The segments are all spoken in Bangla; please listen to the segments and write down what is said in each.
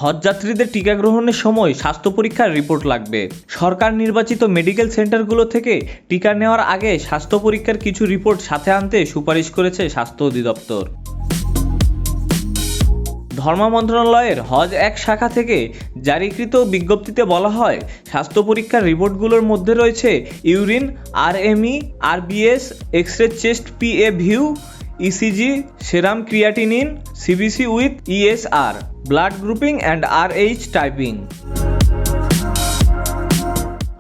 হজযাত্রীদের টিকা গ্রহণের সময় স্বাস্থ্য পরীক্ষার রিপোর্ট লাগবে। সরকার নির্বাচিত মেডিকেল সেন্টারগুলো থেকে টিকা নেওয়ার আগে স্বাস্থ্য পরীক্ষার কিছু রিপোর্ট সাথে আনতে সুপারিশ করেছে স্বাস্থ্য অধিদপ্তর। ধর্ম মন্ত্রণালয়ের হজ এক শাখা থেকে জারিকৃত বিজ্ঞপ্তিতে বলা হয়, স্বাস্থ্য পরীক্ষার রিপোর্টগুলোর মধ্যে রয়েছে urine, RME, RBS, X-ray chest PA view, ECG, serum creatinine, CBC with ESR, blood grouping and RH typing.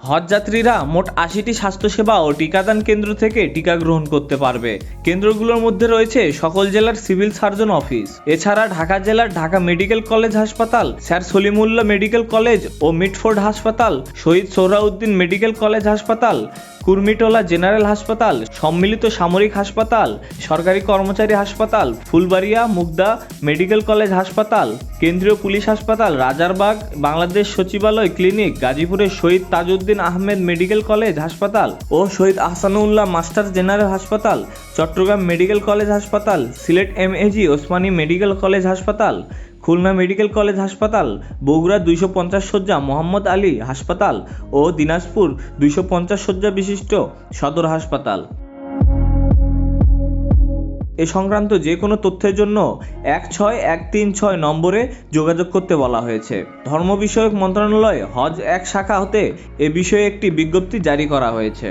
হজযাত্রীরা মোট ৮০টি স্বাস্থ্যসেবা ও টিকাদান কেন্দ্র থেকে টিকা গ্রহণ করতে পারবে। কেন্দ্রগুলোর মধ্যে রয়েছে সকল জেলার সিভিল সার্জন অফিস। এছাড়া ঢাকা জেলার ঢাকা মেডিকেল কলেজ হাসপাতাল, স্যার সলিমুল্লাহ মেডিকেল কলেজ ও মিটফোর্ড হাসপাতাল, শহীদ সোহরাউদ্দিন মেডিকেল কলেজ হাসপাতাল, কুর্মিটোলা জেনারেল হাসপাতাল, সম্মিলিত সামরিক হাসপাতাল, সরকারি কর্মচারী হাসপাতাল, ফুলবাড়িয়া মুগদা মেডিকেল কলেজ হাসপাতাল, কেন্দ্রীয় পুলিশ হাসপাতাল, রাজারবাগ বাংলাদেশ সচিবালয় ক্লিনিক, গাজীপুরের শহীদ তাজউদ্দিন আহমেদ মেডিকেল কলেজ হাসপাতাল ও শহীদ আহসানুল্লাহ মাস্টার জেনারেল হাসপাতাল, চট্টগ্রাম মেডিকেল কলেজ হাসপাতাল, Sylhet MAG Osmani medical college হাসপাতাল, খুলনা মেডিকেল কলেজ হাসপাতাল, বগুড়া 250 শয্যা মোহাম্মদ আলী হাসপাতাল ও দিনাজপুর 250 শয্যা বিশিষ্ট সদর হাসপাতাল। এ সংক্রান্ত যে কোনো তথ্যের জন্য 16136 নম্বরে যোগাযোগ করতে বলা হয়েছে। ধর্ম বিষয়ক মন্ত্রণালয় হজ এক শাখা হতে এ বিষয়ে একটি বিজ্ঞপ্তি জারি করা হয়েছে।